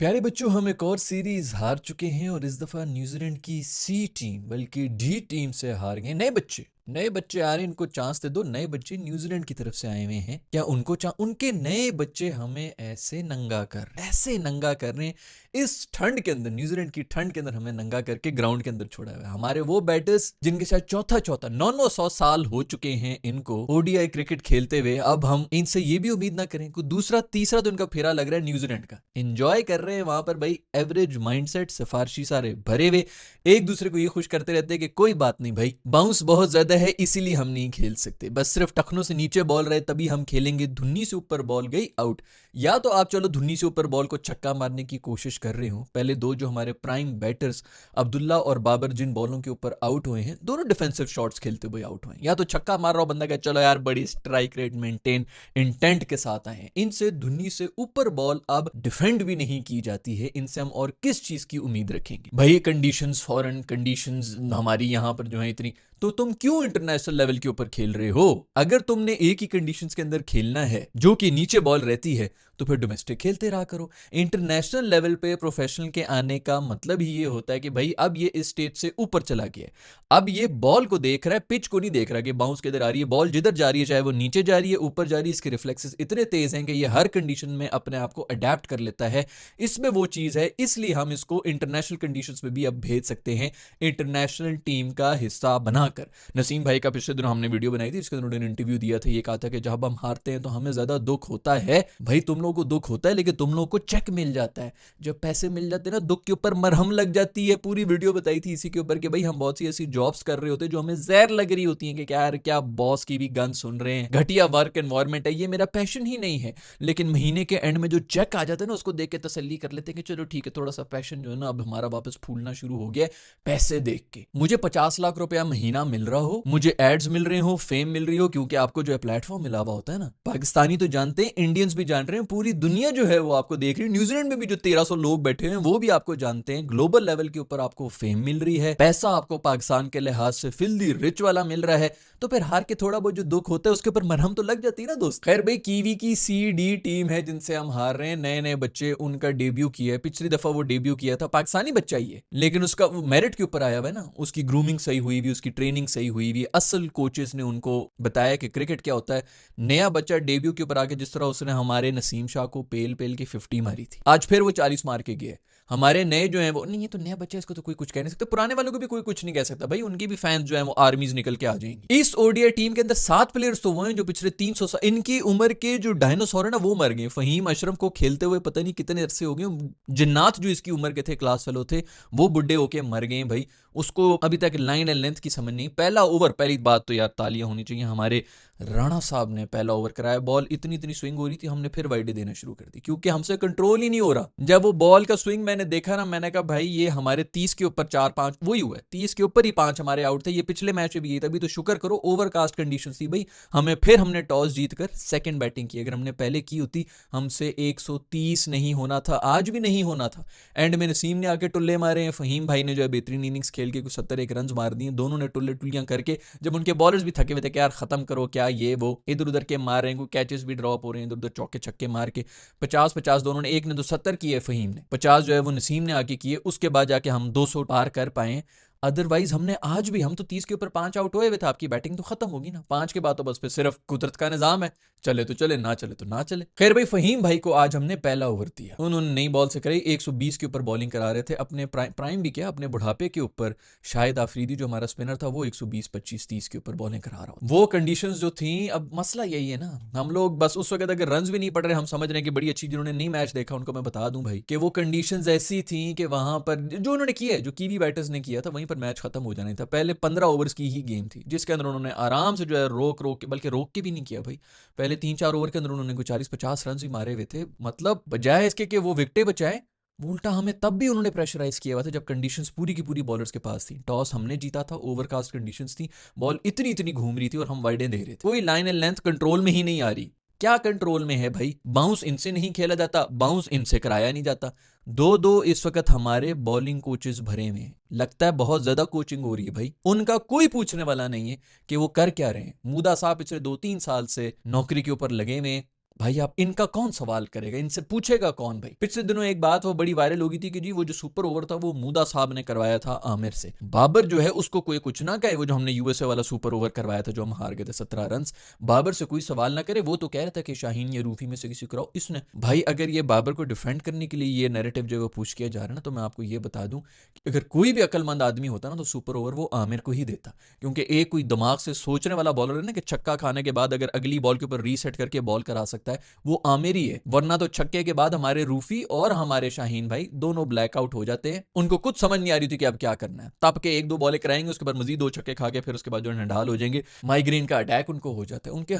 प्यारे बच्चों, हम एक और सीरीज हार चुके हैं और इस दफा न्यूजीलैंड की सी टीम बल्कि डी टीम से हार गए। नए बच्चे आ रहे हैं, इनको चांस दे दो। नए बच्चे न्यूजीलैंड की तरफ से आए हुए हैं, क्या उनको उनके नए बच्चे हमें ऐसे नंगा कर रहे हैं इस ठंड के अंदर। न्यूजीलैंड की ठंड के अंदर हमें नंगा करके ग्राउंड के अंदर छोड़ा हुआ है। हमारे वो बैटर्स जिनके शायद चौथा 900 साल हो चुके हैं इनको ओडीआई क्रिकेट खेलते हुए, अब हम इनसे ये भी उम्मीद ना करें। कोई दूसरा तीसरा तो इनका फेरा लग रहा है न्यूजीलैंड का। एंजॉय कर रहे हैं वहां पर भाई, एवरेज माइंडसेट सिफारशी सारे भरे हुए, एक दूसरे को ये खुश करते रहते हैं कि कोई बात नहीं भाई, बाउंस बहुत ज्यादा है इसीलिए हम नहीं खेल सकते, बस सिर्फ टखनों से नीचे बॉल रहे तभी हम खेलेंगे। धुन्नी से ऊपर बॉल गई आउट। या तो आप चलो धुन्नी से ऊपर बॉल को छक्का मारने की कोशिश कर रहे हो। पहले दो जो हमारे प्राइम बैटर्स अब्दुल्ला और बाबर जिन बॉलों के ऊपर आउट हुए हैं, दोनों डिफेंसिव शॉट्स खेलते हुए आउट हुए हैं। या तो छक्का मार रहा हो बंदा, का चलो यार बड़ी स्ट्राइक रेट मेंटेन इंटेंट के साथ आए हैं। इनसे धुन्नी से ऊपर बॉल अब डिफेंड भी नहीं की जाती है, इनसे हम और किस चीज की उम्मीद रखेंगे भाई। कंडीशंस, फॉरेन कंडीशंस हमारी यहां पर जो है इतनी, तो तुम क्यों इंटरनेशनल लेवल के ऊपर खेल रहे हो? अगर तुमने एक ही कंडीशंस के अंदर खेलना है जो कि नीचे बॉल रहती है, तो फिर डोमेस्टिक खेलते रहा करो। इंटरनेशनल लेवल पे प्रोफेशनल के आने का मतलब ही ये होता है कि भाई अब ये इस स्टेज से ऊपर चला गया है। अब ये बॉल को देख रहा है, पिच को नहीं देख रहा कि बाउंस किधर आ रही है। बॉल जिधर जा रही है, चाहे वो नीचे जा रही है ऊपर जा रही है, इसके रिफ्लेक्सेस इतने तेज हैं कि ये हर कंडीशन में अपने आप को अडेप्ट कर लेता है। इसमें वो चीज है, इसलिए हम इसको इंटरनेशनल कंडीशंस में भी अब भेज सकते हैं, इंटरनेशनल टीम का हिस्सा बनाकर। नसीम भाई का पिछले दिनों हमने वीडियो बनाई थी, इसके अंदर उन्होंने इंटरव्यू दिया था। ये कहा था कि जब हम हारते हैं तो हमें ज्यादा दुख होता है। भाई तुम लोगों को दुख होता है, लेकिन तुम लोगों को चेक मिल जाता है। जब पैसे मिल जाते हैं ना, दुख के ऊपर मरहम लग जाती है। पूरी वीडियो बताई थी इसी के ऊपर कि भाई हम बहुत सी ऐसी जॉब्स कर रहे होते हैं जो हमें जहर लग रही होती है कि क्या यार, क्या बॉस की भी गन सुन रहे हैं, घटिया वर्क एनवायरमेंट है, ये मेरा पैशन ही नहीं है। लेकिन महीने के एंड में जो चेक आ जाता है ना, उसको देख के तसल्ली कर लेते हैं कि चलो ठीक है, थोड़ा सा पैशन जो है ना अब हमारा वापस फूलना शुरू हो गया है। पैसे देख के मुझे 50 लाख रुपया महीना मिल रहा हो, मुझे एड्स मिल रहे हो, फेम मिल रही हो, क्योंकि आपको जो है प्लेटफॉर्म मिला हुआ होता है ना। पाकिस्तानी तो जानते हैं, इंडियंस भी जान रहे हैं, पूरी दुनिया जो है वो आपको देख रही है। न्यूजीलैंड में भी जो 1300 लोग बैठे हैं वो भी आपको जानते हैं। ग्लोबल लेवल के ऊपर आपको फेम मिल रही है, पैसा आपको पाकिस्तान के लिहाज से फिल्दी रिच वाला मिल रहा है। तो फिर हार के थोड़ा बहुत जो दुख होता है उसके ऊपर मरहम तो लग जाती है ना दोस्त। खैर भाई, कीवी की सी डी टीम है जिनसे हम हार रहे हैं। नए नए बच्चे, उनका डेब्यू किया है। पिछली दफा वो डेब्यू किया था, पाकिस्तानी बच्चा ही है, लेकिन उसका मेरिट के ऊपर आया हुआ है ना। उसकी ग्रूमिंग सही हुई हुई, उसकी ट्रेनिंग सही हुई हुई, असल कोचेस ने उनको बताया कि क्रिकेट क्या होता है। नया बच्चा डेब्यू के ऊपर आके जिस तरह उसने हमारे नसीम शाह को पेल पेल की 50 मारी थी, आज फिर वो 40 मार के गया। हमारे नए जो है वो नहीं, ये तो नया बच्चा है, इसको तो कोई कुछ कह नहीं सकता। पुराने वालों को भी कोई कुछ नहीं कह सकता भाई, उनकी भी फैंस जो है वो आर्मीज निकल के आ जाएंगी। इस ओडीआई टीम के अंदर 7 प्लेयर्स तो वो हैं जो पिछले 300 साल, इनकी उम्र के जो डायनासोर है ना वो मर गए। फहीम अशरफ को खेलते हुए पता नहीं कितने अरसे हो गए। जिन्नात जो इसकी उम्र के थे, क्लास फेलो थे, वो बुढ़े होके मर गए भाई। उसको अभी तक लाइन एंड लेंथ की समझ नहीं। पहला ओवर, पहली बात तो यार तालियां होनी चाहिए, हमारे राणा साहब ने पहला ओवर कराया। बॉल इतनी इतनी स्विंग हो रही थी, हमने फिर वाइडे देना शुरू कर दी क्योंकि हमसे कंट्रोल ही नहीं हो रहा। जब वो बॉल का स्विंग मैंने देखा ना, मैंने कहा भाई ये हमारे 30 के ऊपर 4-5 वही हुआ है, 30 के ऊपर ही 5 हमारे आउट थे। ये पिछले मैच में भी ये, तभी तो शुक्र करो ओवरकास्ट कंडीशन थी भाई। हमने टॉस जीत कर सेकेंड बैटिंग की। अगर हमने पहले की होती, हमसे 130 नहीं होना था, आज भी नहीं होना था। एंड में नसीम ने आके टुल्ले मारे हैं, फहीम भाई ने जो है बेहतरीन इनिंग्स खेल के कुछ 71 रन मार दिए। दोनों ने टुल्ले टुल्लियां करके, जब उनके बॉलर्स भी थके हुए थे कि यार खत्म करो, क्या ये वो इधर उधर के मार रहे हैं, कैचेस भी ड्रॉप हो रहे हैं, इधर उधर चौके छक्के मार के 50-50 दोनों ने। एक ने तो 70 किए, फहीम ने 50 जो है वो नसीम ने आके किए। उसके बाद जाके हम 200 पार कर पाए। अदरवाइज हमने आज भी, हम तो 30 के ऊपर 5 आउट हुए थे, आपकी बैटिंग तो खत्म होगी ना 5 के बाद। तो बस फिर सिर्फ कुदरत का निजाम है, चले तो चले, ना चले तो ना चले। खैर भाई, फहीम भाई को आज हमने पहला ओवर दिया। उन्होंने नई बॉल से कराई, 120 के ऊपर बॉलिंग करा रहे थे, अपने प्राइम भी क्या, अपने बुढ़ापे के ऊपर। शाहिद आफरीदी जो हमारा स्पिनर था, वो 120 25 30 के ऊपर बॉलिंग करा रहा। वो कंडीशंस जो थी, अब मसला यही है ना, हम लोग बस उस वक्त अगर रन भी नहीं पड़ रहे, हम समझ रहे हैं कि बड़ी अच्छी। जिन्होंने नहीं मैच देखा उनको मैं बता दूं भाई कि वो कंडीशंस ऐसी थी कि वहां पर जो उन्होंने किया है, जो कीवी बैटर्स ने किया था, वहीं पर मैच खत्म हो जाना था। पहले 15 ओवर्स की ही गेम थी जिसके अंदर उन्होंने आराम से जो है रोक रोक के, बल्कि रोक के भी नहीं किया भाई, पहले 3-4 ओवर के अंदर उन्होंने कुछ 40-50 रन भी मारे हुए थे। मतलब बजाय इसके कि वो विकेटें बचाए, उल्टा हमें तब भी उन्होंने प्रेशराइज किया हुआ था जब कंडीशंस पूरी की पूरी बॉलर्स के पास थी। टॉस हमने जीता था, ओवरकास्ट कंडीशंस थी, बॉल इतनी इतनी घूम रही थी और हम वाइडें दे रहे थे। कोई लाइन एंड लेंथ कंट्रोल में ही नहीं आ रही। क्या कंट्रोल में है भाई? बाउंस इनसे नहीं खेला जाता, बाउंस इनसे कराया नहीं जाता। दो दो इस वक्त हमारे बॉलिंग कोचेस भरे हुए हैं। लगता है बहुत ज्यादा कोचिंग हो रही है भाई। उनका कोई पूछने वाला नहीं है कि वो कर क्या रहे हैं। मूदा साहब पिछले 2-3 साल से नौकरी के ऊपर लगे हुए, भाई आप इनका कौन सवाल करेगा, इनसे पूछेगा कौन भाई। पिछले दिनों एक बात वो बड़ी वायरल हो गई थी कि जी वो जो सुपर ओवर था वो मूदा साहब ने करवाया था आमिर से। बाबर जो है उसको कोई कुछ ना कहे, वो जो हमने यूएसए वाला सुपर ओवर करवाया था जो हम हार गए थे 17 रन, बाबर से कोई सवाल ना करे। वो तो कह रहा था कि शाहीन या रूफी में से किसी कराओ। इसने भाई अगर ये बाबर को डिफेंड करने के लिए ये नैरेटिव जो है वो पुश किया जा रहा है ना, तो मैं आपको ये बता दूं कि अगर कोई भी अक्लमंद आदमी होता ना तो सुपर ओवर वो आमिर को ही देता, क्योंकि एक कोई दिमाग से सोचने वाला बॉलर है ना कि छक्का खाने के बाद अगर अगली बॉल के ऊपर रीसेट करके बॉल करा सकता है, वो आमिर ही है। वरना तो छक्के के बाद हमारे रूफी और हमारे शाहीन भाई दोनों ब्लैकआउट हो जाते हैं। उनको कुछ समझ नहीं आ रही थी कि अब क्या करना है, तब के एक दो बॉलें कराएंगे, उसके बाद मजीद दो छक्के खा के फिर उसके बाद जो नडाल हो जाएंगे, माइग्रेन का अटैक उनको हो जाता है, उनके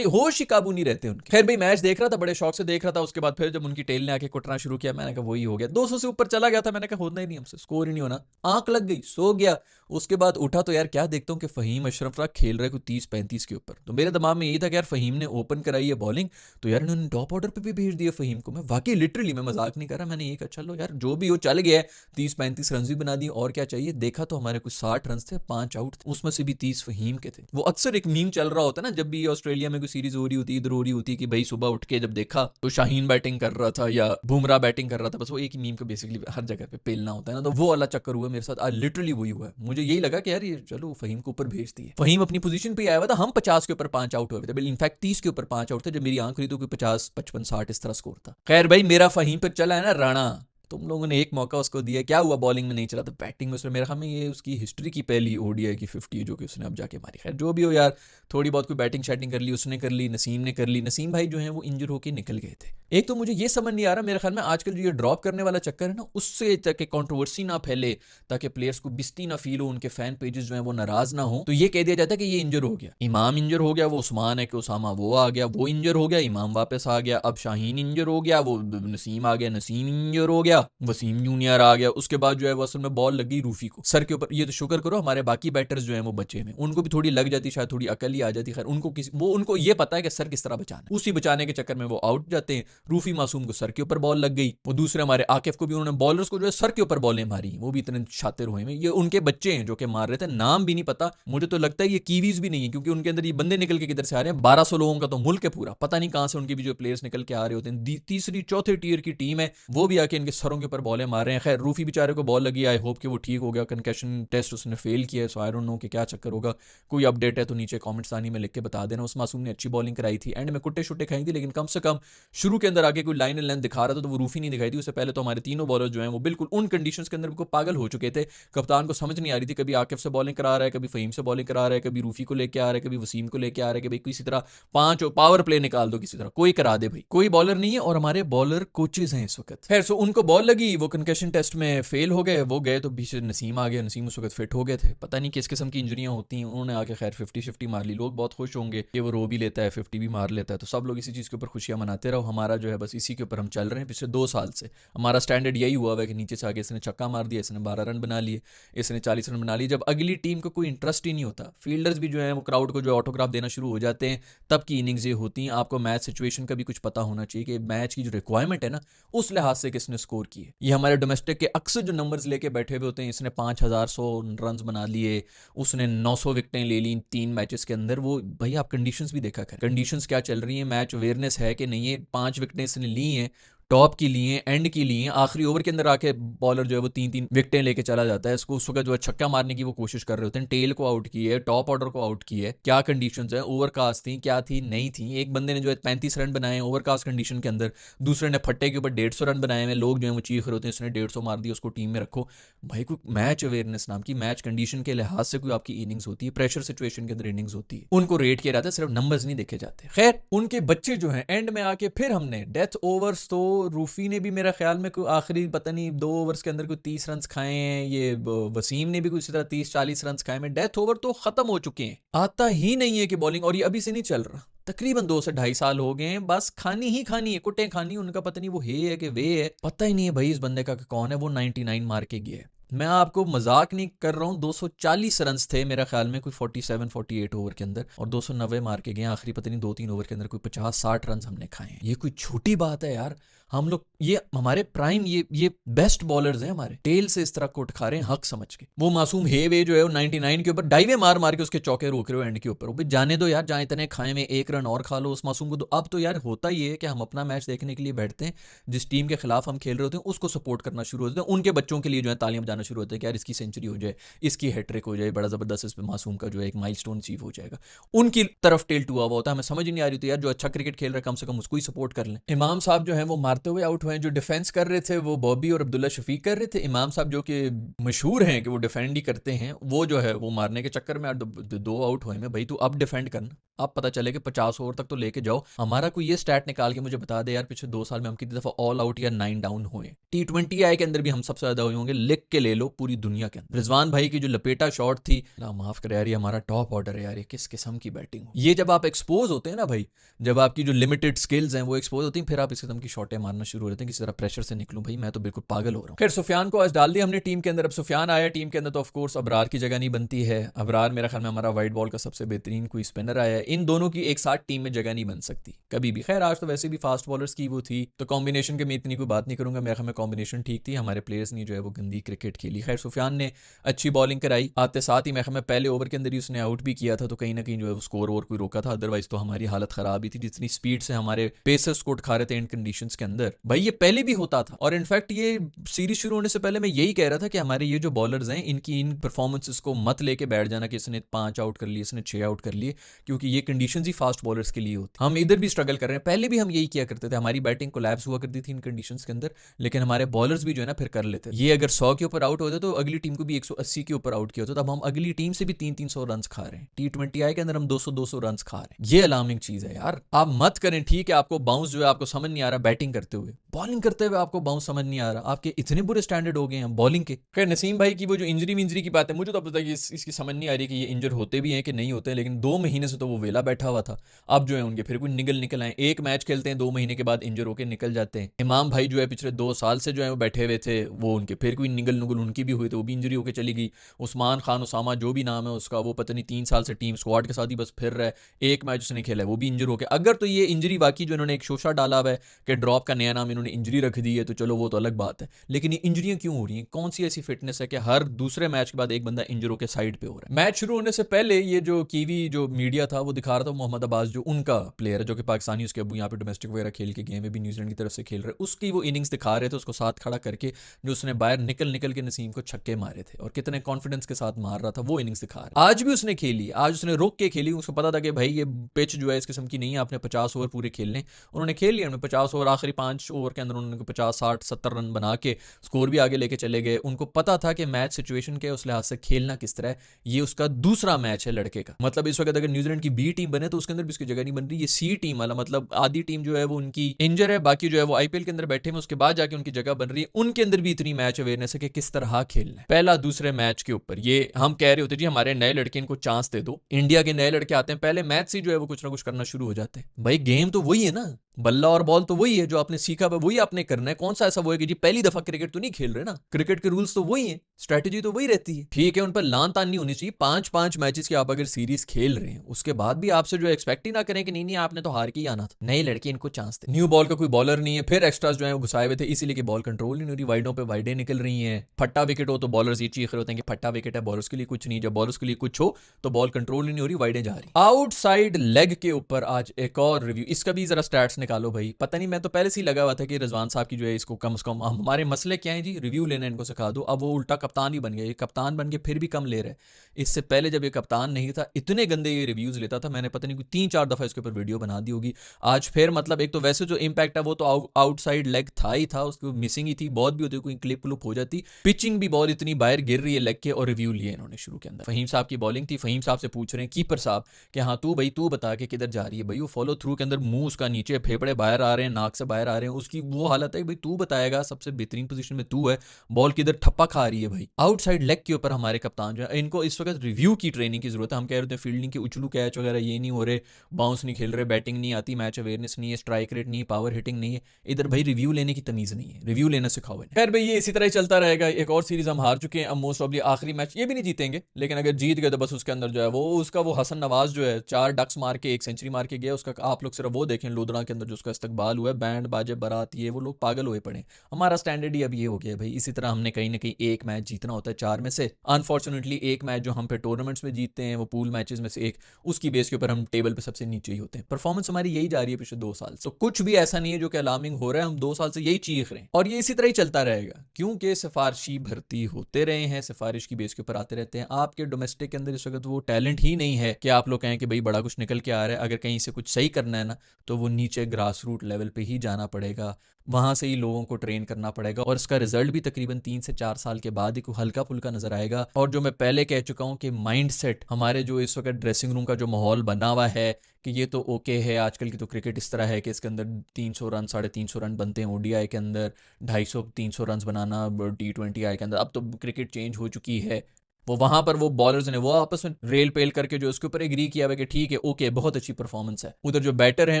होश ही काबू नहीं रहते उनके। खैर भाई मैच देख रहा था, बड़े शौक से देख रहा था। उसके बाद फिर जब उनकी टेल ने आके कुटना शुरू किया, मैंने कहा वही हो गया, 200 से ऊपर चला गया था, मैंने कहा होना ही नहीं हमसे, स्कोर ही नहीं होना। आंख लग गई, सो गया। उसके बाद उठा तो यार क्या देखता हूँ कि फहीम अशरफ खेल रहे को 30-35 के ऊपर। तो मेरे दिमाग में यही था कि यार फहीम ने ओपन कराई है बॉलिंग, तो यार इन्होंने टॉप ऑर्डर पे भी भेज दिया फहीम को। मैं वाकई लिटरली मैं मजाक नहीं कर रहा, मैंने ये कहा चलो यार जो भी हो चल गया है, 30-35 रन भी बना दिए और क्या चाहिए। देखा तो हमारे कुछ 60 रन थे, 5 आउट थे, उसमें से भी 30 फहीम के थे। वो अक्सर एक मीम चल रहा होता है ना, जब भी ऑस्ट्रेलिया में कोई सीरीज हो रही होती, इधर हो रही होती, कि भाई सुबह उठ के जब देखा तो शाहीन बैटिंग कर रहा था या बुमराह बैटिंग कर रहा था, बस वो एक ही मीम को बेसिकली हर जगह पे पेलना होता है ना। तो वो वाला चक्कर हुआ मेरे साथ आज, लिटरली वही हुआ है। मुझे यही लगा कि यार ये चलो फहीम को ऊपर भेज दिए। फहीम अपनी पोजीशन पे आया हुआ था, हम 50 के ऊपर 5 आउट हुए थे, इनफैक्ट 30 के ऊपर 5 आउट थे। जब मेरी आंख हुई तो कोई 50-55-60 इस तरह स्कोर था। खैर भाई मेरा फहीम पर चला है ना राणा, तुम लोगों ने एक मौका उसको दिया, क्या हुआ बॉलिंग में नहीं चला तो बैटिंग में उसने, मेरे ख्याल में ये उसकी हिस्ट्री की पहली ओडीआई की 50 जो कि उसने अब जाके मारी। खैर जो भी हो यार, थोड़ी बहुत कोई बैटिंग शैटिंग कर ली उसने, कर ली नसीम ने कर ली। नसीम भाई जो है वो इंजर होकर निकल गए थे। एक तो मुझे ये समझ नहीं आ रहा, मेरे ख्याल में आजकल जो ये ड्रॉप करने वाला चक्कर है ना, उससे ताकि कंट्रोवर्सी ना फैले, ताकि प्लेयर्स को बिस्ती ना फील हो, उनके फैन पेजेस जो है वो नाराज ना हो, तो ये कह दिया जाता है कि ये इंजर हो गया, इमाम इंजर हो गया, वो उस्मान है कि उसामा वो आ गया, वो इंजर हो गया, इमाम वापस आ गया, अब शाहीन इंजर हो गया, वो नसीम आ गया, नसीम इंजर हो गया, वसीम जूनियर आ गया। उसके बाद जो है वो असल में बॉल लगी रूफी को सर के ऊपर। ये तो शुक्र करो हमारे बाकी बैटर्स जो है वो बचे में, उनको भी थोड़ी लग जाती, शायद थोड़ी अकल ही आ जाती। खैर उनको ये पता है कि सर किस तरह बचाना, उसी बचाने के चक्कर में वो आउट जाते हैं। रूफी मासूम को सर के ऊपर बॉल लग गई। वो दूसरे हमारे आकिफ को भी उन्होंने बॉलर्स को जो है सर के ऊपर बॉलें मारी, वो भी इतने शातिर हुए। ये उनके बच्चे हैं जो कि मार रहे थे, नाम भी नहीं पता। मुझे तो लगता है ये कीवीज भी नहीं है, क्योंकि उनके अंदर ये बंदे निकल के किधर से आ रहे हैं। 1200 लोगों का तो मुल्क है पूरा, पता नहीं कहां से उनके भी जो प्लेयर्स निकल के आ रहे होते हैं। तीसरी चौथे टीयर की टीम है, वो भी आके इनके सरों के ऊपर बॉलें मार रहे हैं। खैर रूफी बेचारे को बॉल लगी, आई होप कि वो ठीक हो गया। कंकशन टेस्ट उसने फेल किया, सो आई डोंट नो कि क्या चक्कर होगा। कोई अपडेट है तो नीचे कमेंट्स आने में लिख के बता देना। उस मासूम ने अच्छी बॉलिंग कराई थी, एंड में कुट्टे शुट्टे खाई थी, लेकिन कम से कम शुरू के अंदर आगे कोई लाइन एंड लेंथ दिखा रहा था, तो वो रूफी नहीं दिखाई थी। उससे पहले तो हमारे तीनों बॉलर जो हैं वो बिल्कुल उन कंडीशंस के अंदर बिल्कुल पागल हो चुके थे। कप्तान को समझ नहीं आ रही थी, कभी आकिफ से बॉलिंग करा रहा है, कभी फहीम से बॉलिंग करा रहा है, कभी रूफी को लेके आ रहा है, कभी वसीम को लेके आ रहा है, कि भाई किसी तरह 5 पावर प्ले निकाल दो, किसी तरह कोई करा दे भाई। कोई बॉलर नहीं है और हमारे बॉलर कोचेज हैं इस वक्त। खैर सो उनको बॉल लगी, वो कंकशन टेस्ट में फेल हो गए, वो गए तो पीछे नसीम आ गया। नसीम उस वक्त फिट हो गए थे, पता नहीं किस किस्म की इंजरियां होती हैं। उन्होंने आके खैर 50-50 मार ली। लोग बहुत खुश होंगे कि वो रो भी लेता है 50 भी मार लेता है, तो सब लोग इसी चीज़ के ऊपर खुशियां मनाते रहो। हमारा जो है बस इसी के ऊपर हम चल रहे हैं पिछले 2 साल से। हमारा स्टैंडर्ड यही हुआ है कि नीचे से आगे इसने छक्का मार दिया, इसने 12 रन बना लिए, इसने 40 रन बना लिए। जब अगली टीम को कोई इंटरेस्ट ही नहीं होता, फील्डर्स भी जो है वो क्राउड को जो ऑटोग्राफ देना शुरू हो जाते हैं, तब की इनिंग्स ये होती हैं। आपको मैच सिचुएशन का भी कुछ पता होना चाहिए कि मैच की जो रिक्वायरमेंट है ना, उस लिहाज से किसने स्कोर किए। ये हमारे डोमेस्टिक के अक्सर जो नंबर्स लेके बैठे हुए होते हैं, इसने 5100 रन बना लिए, उसने 900 विकेटें ले ली 3 मैचेस के अंदर। वो भाई आप कंडीशंस भी देखा कर, कंडीशंस क्या चल रही हैं, मैच अवेयरनेस है कि नहीं है। 5 विकेटें इसने ली हैं, टॉप की लिए, एंड की लिए, आखिरी ओवर के अंदर आके बॉलर जो है वो 3-3 विकेटें लेके चला जाता है। इसको उस वक्त जो है छक्का मारने की वो कोशिश कर रहे होते हैं। टेल को आउट किए, टॉप ऑर्डर को आउट किए। क्या कंडीशंस है, ओवरकास्ट थी, क्या थी, नहीं थी। एक बंदे ने जो है 35 रन बनाए ओवरकास्ट कंडीशन के अंदर, दूसरे ने फट्टे के ऊपर 150 रन बनाए हैं। लोग जो है वो चीख रहे होते हैं इसने 150 मार दिया, उसको टीम में रखो। भाई कोई मैच अवेयरनेस नाम की, मैच कंडीशन के लिहाज से कोई आपकी इनिंग्स होती है, प्रेशर सिचुएशन के अंदर इनिंग्स होती है, उनको रेट किया जाता है, सिर्फ नंबर्स नहीं देखे जाते। खैर उनके बच्चे जो हैं एंड में आके फिर हमने डेथ ओवर्स, तो रूफी ने भी मेरा ख्याल में कोई आखिरी पता नहीं 2 ओवर्स के अंदर कोई 30 रन खाए हैं, ये वसीम ने भी कुछ इसी तरह 30-40 रन खाए हैं। डेथ ओवर तो खत्म हो चुके हैं, आता ही नहीं है कि बॉलिंग, और ये अभी से नहीं चल रहा, तकरीबन 2 से 2.5 साल हो गए हैं। बस खानी ही खानी है, कुटें खानी, उनका पता नहीं वो है कि वे है, पता ही नहीं है भाई इस बंदे का कौन है। वो 99 मार के गया है, मैं आपको मजाक नहीं कर रहा हूँ। 240 रन थे मेरा ख्याल में कोई 47-48 ओवर के अंदर, और 290 मार के गए आखिरी पता नहीं 2-3 ओवर के अंदर कोई 50-60 रन हमने खाए हैं। ये कोई छोटी बात है यार। हम लोग ये हमारे प्राइम ये बेस्ट बॉलर्स हैं हमारे, टेल से इस तरह को खा रहे हैं हक समझ के। वो मासूम हे वे जो है वो 99 के ऊपर डाइवे मार मार के उसके चौके रोक रहे हो एंड के ऊपर। वो जाने दो यार, जहाँ इतने खाए में एक रन और खा लो उस मासूम को। तो अब तो यार होता ही है कि हम अपना मैच देखने के लिए बैठते हैं, जिस टीम के खिलाफ हम खेल रहे होते हैं उसको सपोर्ट करना शुरू होते हैं, उनके बच्चों के लिए जो है तालियां बजाना शुरू होते हैं कि यार इसकी सेंचुरी हो जाए, इसकी हैट्रिक हो जाए, बड़ा जबरदस्त इस पे मासूम का जो है एक माइलस्टोन अचीव हो जाएगा। उनकी तरफ टिल्ट हुआ हुआ होता है। हमें समझ ही नहीं आ रही थी यार, जो अच्छा क्रिकेट खेल रहा है कम से कम उसको ही सपोर्ट कर लें। इमाम साहब जो है वो मारते हुए आउट हुए, जो डिफेंस कर रहे थे वो बॉबी और अब्दुल्ला शफीक कर रहे थे। इमाम साहब जो कि मशहूर हैं कि वो डिफेंड ही करते हैं, वो जो है वो मारने के चक्कर में दो आउट हुए में। भाई तू अब डिफेंड करना, अब पता चले कि 50 ओवर तक तो लेके जाओ। हमारा कोई ये स्टैट निकाल के मुझे बता दे यार पिछले 2 साल में हम कितनी दफा ऑल आउट या 9 डाउन हुए। T20 आई के अंदर भी हम सबसे ज्यादा हुए होंगे, लिख के ले लो पूरी दुनिया के अंदर। रिजवान भाई की जो लपेटा शॉट थी, ना माफ करे यार, ये हमारा टॉप ऑर्डर है यार, ये किस किस्म की बैटिंग हो। ये जब आप एक्सपोज होते हैं ना भाई, जब आपकी जो लिमिटेड स्किल्स हैं वो एक्सपोज होती हैं, फिर आप इस किस्म की शॉटें मारना शुरू हो जाते हैं, किसी तरह प्रेशर से निकलूं भाई, मैं तो बिल्कुल पागल हो रहा हूँ। खैर सुफियान को आज डाल दिया हमने टीम के अंदर। अब सुफियान आया टीम के अंदर तो ऑफकोर्स अबरार की जगह नहीं बनती है। अबरार मेरा ख्याल में हमारा वाइट बॉल का सबसे बेहतरीन कोई स्पिनर आया है। इन दोनों की एक साथ टीम में जगह नहीं बन सकती कभी भी। खैर आज तो वैसे भी फास्ट बॉलर्स की वो थी, तो कॉम्बिनेशन के मैं इतनी कोई बात नहीं करूंगा। मेरे ख्याल में कॉम्बिनेशन ठीक थी, हमारे प्लेयर्स ने जो है वो गंदी क्रिकेट खेली। खैर सुफियान ने अच्छी बॉलिंग कराई, आते साथ ही मेरे ख्याल में पहले ओवर के अंदर ही उसने आउट भी किया था, तो कहीं ना कहीं जो है वो स्कोर और कोई रोका था, अदरवाइज तो हमारी हालत खराब ही थी। जितनी स्पीड से हमारे पेसर्स को खा रहे थे इन कंडीशंस के अंदर, भाई ये पहले भी होता था। और इनफैक्ट ये सीरीज शुरू होने से पहले मैं यही कह रहा था कि हमारे ये जो बॉलर्स हैं इनकी इन परफॉर्मेंसेस को मत लेके बैठ जाना कि इसने 5 आउट कर लिए, इसने 6 आउट कर लिए, क्योंकि ये कंडीशंस ही फास्ट बॉलर्स के लिए होती। हम इधर भी स्ट्रगल कर रहे हैं, पहले भी हम यही किया करते थे, हमारी बैटिंग कोलैप्स हुआ करती थी इन कंडीशंस के अंदर, लेकिन हमारे बॉलर्स भी जो है ना फिर कर लेते। ये अगर 100 के ऊपर आउट होते तो अगली टीम को भी 180 के ऊपर आउट किया होता, तब हम अगली टीम से भी 300 रन खा रहे हैं। T20 आई के अंदर हम 200 रन खा रहे हैं। ये अलार्मिंग चीज है यार, आप मत करें। ठीक है आपको बाउंस जो है आपको समझ नहीं आ रहा बैटिंग करते हुए, बॉलिंग करते हुए आपको बाउंस समझ नहीं आ रहा, आपके इतने बुरे स्टैंडर्ड हो गए हैं बॉलिंग के। खैर नसीम भाई की वो जो इंजरी की बात है, मुझे तो पता है कि इसकी समझ नहीं आ रही कि ये इंजर होते भी हैं कि नहीं होते हैं, लेकिन 2 महीने से तो वो वेला बैठा हुआ था। अब जो है उनके फिर कोई निकल आए, एक मैच खेलते हैं 2 महीने के बाद इंजर होकर निकल जाते हैं। इमाम भाई जो है पिछले 2 साल से जो है वो बैठे हुए थे, वो उनके फिर कोई निगल उनकी भी हुई, तो वो भी इंजरी होकर चली गई। उस्मान खान उसामा जो भी नाम है उसका, वो पता नहीं 3 साल से टीम स्क्वाड के साथ ही बस फिर रहा है, एक मैच उसने खेला है वो भी इंजर होकर। अगर तो ये इंजरी वाकई जो इन्होंने एक शोशा डाला हुआ है कि ड्रॉप का नया नाम इन्होंने इंजरी रख दी है, तो चलो वो तो अलग बात है, लेकिन ये इंजरियां क्यों हो रही हैं? कौन सी ऐसी फिटनेस है कि हर दूसरे मैच के बाद एक बंदा इंजर होकर साइड पे हो रहा है? मैच शुरू होने से पहले ये जो कीवी जो मीडिया था वो दिखा रहा था मोहम्मद अब्बास जो उनका प्लेयर है, जो कि पाकिस्तानी, उसके अबू यहाँ पे डोमेस्टिक वगैरह खेल के गेम में भी न्यूजीलैंड की तरफ से खेल रहे, उसकी वो इनिंग्स दिखा रहे थे, उसको साथ खड़ा करके जो उसने बाहर निकल के नसीम को छक्के मारे थे और कितने कॉन्फिडेंस के साथ मार रहा था, वो इनिंग्स दिखा रहा। आज भी उसने खेली, आज उसने रोक के खेली, उसको पता था कि भाई ये पिच जो है इस किस्म की नहीं है, आपने 50 ओवर पूरे खेलने। उन्होंने खेल लिया, उन्होंने 50 ओवर, आखिरी 5 ओवर के अंदर उन्होंने 50 60 70 रन बना के स्कोर भी आगे लेके चले गए। उनको पता था कि मैच सिचुएशन के उस लिहाज से खेलना किस तरह है। ये उसका दूसरा मैच है लड़के का, मतलब इस वक्त अगर न्यूजीलैंड की बी टीम बने तो उसके अंदर भी उसकी जगह नहीं बन रही। ये सी टीम वाला मतलब आधी टीम जो है वो उनकी इंजर है, बाकी जो है वो आईपीएल के अंदर बैठे हैं, उसके बाद जाके उनकी जगह बन रही है। उनके अंदर भी इतनी मैच अवेयरनेस है कि किस तरह खेलना है। पहला दूसरे मैच के ऊपर ये हम कह रहे होते जी हमारे नए लड़के इनको चांस दे दो। इंडिया के नए लड़के आते हैं पहले मैच से जो है वो कुछ ना कुछ करना शुरू हो जाते हैं। भाई गेम तो वही है ना, बल्ला और बॉल तो वही है, जो आपने सीखा वही आपने करना है। कौन सा ऐसा वो है कि जी पहली दफा क्रिकेट तो नहीं खेल रहे ना, क्रिकेट के रूल्स तो वही है, स्ट्रेटेजी तो वही रहती है। ठीक है उन पर लान तान नहीं होनी चाहिए। 5 मैचेस की आप अगर सीरीज खेल रहे हैं उसके बाद भी आपसे जो एक्सपेक्ट ही ना करें कि नहीं नहीं आपने तो हार के ही आना था। नए लड़के इनको चांस दे। न्यू बॉल का कोई बॉलर नहीं है, फिर एक्स्ट्रास जो है वो घुसाए हुए थे, इसीलिए कि बॉल कंट्रोल नहीं हो रही, वाइडों पे वाइडें निकल रही हैं। फट्टा विकेट हो तो बॉलर्स ये चीख रहे होते हैं कि फट्टा विकेट है, बॉलर्स के लिए कुछ नहीं। जब बॉलर्स के लिए कुछ हो तो बॉल कंट्रोल नहीं हो रही, वाइडें जा रही। आउटसाइड लेग के ऊपर आज एक और रिव्यू, इसका भी जरा स्टैट्स निकालो भाई। पता नहीं, मैं तो पहले से ही लगा हुआ था कि रिजवान साहब की जो है इसको कम से कम, हमारे मसले क्या हैं जी, रिव्यू लेना इनको सिखा दो। अब वो उल्टा कप्तान ही बन गया, ये कप्तान बन के फिर भी कम ले रहे। इससे पहले जब ये कप्तान नहीं था इतने गंदे ये रिव्यूज लेता था, मैंने पता नहीं 3-4 दफा इसके ऊपर वीडियो बना दी होगी। आज फिर मतलब एक तो वैसे जो इंपैक्ट है वो तो आउटसाइड लेग था ही था, उसकी मिसिंग ही थी, बहुत भी होती, कोई क्लिप क्लुप हो जाती। पिचिंग भी बहुत इतनी बाहर गिर रही है लेग के, और रिव्यू लिए इन्होंने शुरू के अंदर। फहीम साहब की बॉलिंग थी, फहीम साहब से पूछ रहे हैं कीपर साहब कि हाँ तू भाई तू बता के किधर जा रही है। भाई वो फॉलो थ्रू के अंदर मुंह उसका नीचे, फेफड़े बाहर आ रहे हैं, नाक से बाहर आ रहे हैं, उसकी वो हालत है भाई तू बताएगा, सबसे बेहतरीन पोजीशन में तू है, बॉल किधर ठप्पा खा रही है। भाई आउटसाइड लेग के ऊपर हमारे कप्तान जो है, इनको इस वक्त रिव्यू की ट्रेनिंग की जरूरत है। हम कह रहे थे फील्डिंग के उछलू कैच वगैरह ये नहीं हो रहे, बाउंस नहीं खेल रहे, बैटिंग नहीं आती, मैच अवेयरनेस नहीं है, स्ट्राइक रेट नहीं है, पावर हिटिंग नहीं है, इधर भाई रिव्यू लेने की तमीज नहीं है, रिव्यू लेना सिखाओ। खैर भाई ये इसी तरह ही चलता रहेगा। एक और सीरीज हम हार चुके हैं, अब मोस्ट ऑफली आखिरी मैच ये भी नहीं जीतेंगे, लेकिन अगर जीत गए तो बस उसके अंदर जो है वो उसका वो हसन नवाज जो है 4 डक्स मार के 1 सेंचुरी मार के गया, उसका आप लोग सिर्फ वो देखें, लुधियाना के अंदर अंदर जो उसका इस्तकबाल हुआ है, बैंड बाजे बारात ये वो लोग पागल हुए पड़े। हमारा स्टैंडर्ड ही अब ये हो गया भाई, इसी तरह हमने कहीं ना कहीं एक मैच जीतना होता है 4 में से। अनफॉर्चुनेटली एक मैच जो हम पे टूर्नामेंट्स में जीतते हैं वो पूल मैचेस में से एक, उसकी बेस के ऊपर हम टेबल पे सबसे नीचे ही होते हैं। परफॉर्मेंस हमारी यही जा रही है पिछले 2 साल। तो कुछ भी ऐसा नहीं है जो कि अलार्मिंग हो रहा है, हम 2 साल से यही चीख रहे हैं और ये इसी तरह ही चलता रहेगा, क्योंकि सिफारशी भर्ती होते रहे हैं, सिफारिश की बेस के ऊपर आते रहते हैं। आपके डोमेस्टिक के अंदर इस वक्त वो टैलेंट ही नहीं है कि आप लोग कहें कि भाई बड़ा कुछ निकल के आ रहा है। अगर कहीं से कुछ सही करना है ना, तो वो नीचे ग्रास रूट लेवल पे ही जाना पड़ेगा, वहाँ से ही लोगों को ट्रेन करना पड़ेगा और इसका रिजल्ट भी तकरीबन 3 से 4 साल के बाद ही हल्का फुल्का नजर आएगा। और जो मैं पहले कह चुका हूँ कि माइंडसेट हमारे जो इस वक्त ड्रेसिंग रूम का जो माहौल बना हुआ है कि ये तो ओके है, आजकल की तो क्रिकेट इस तरह है कि इसके अंदर 300 रन 350 रन बनते हैं ओडीआई के अंदर, 250-300 रन बनाना T20 के अंदर। अब तो क्रिकेट चेंज हो चुकी है, वो वहां पर वो बॉलर्स ने वो आपस में रेल पेल करके जो उसके ऊपर एग्री किया हुआ कि ठीक है ओके बहुत अच्छी परफॉर्मेंस है। उधर जो बैटर हैं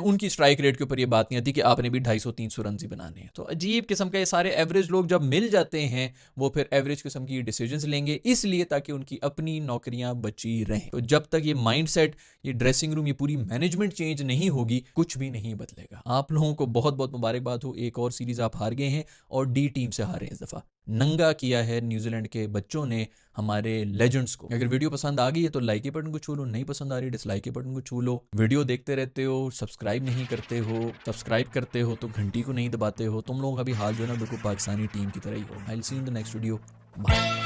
उनकी स्ट्राइक रेट के ऊपर ये बात नहीं आती कि आपने भी 250-300 रन ही बनाने हैं। तो अजीब किस्म के ये सारे एवरेज लोग जब मिल जाते हैं वो फिर एवरेज किस्म की डिसीजंस लेंगे, इसलिए ताकि उनकी अपनी नौकरियां बची रहें। तो जब तक ये माइंडसेट, ये ड्रेसिंग रूम, ये पूरी मैनेजमेंट चेंज नहीं होगी, कुछ भी नहीं बदलेगा। आप लोगों को बहुत बहुत मुबारकबाद हो, एक और सीरीज आप हार गए हैं और डी टीम से हारे इस दफा। नंगा किया है न्यूजीलैंड के बच्चों ने हमारे लेजेंड्स को। अगर वीडियो पसंद आ गई है तो लाइक के बटन को छू लो, नहीं पसंद आ रही डिसलाइक के बटन को छू लो। वीडियो देखते रहते हो, सब्सक्राइब नहीं करते हो, सब्सक्राइब करते हो तो घंटी को नहीं दबाते हो। तुम लोग अभी हाल जो है ना बिल्कुल पाकिस्तानी टीम की तरह ही हो। I will see you in the next video, bye.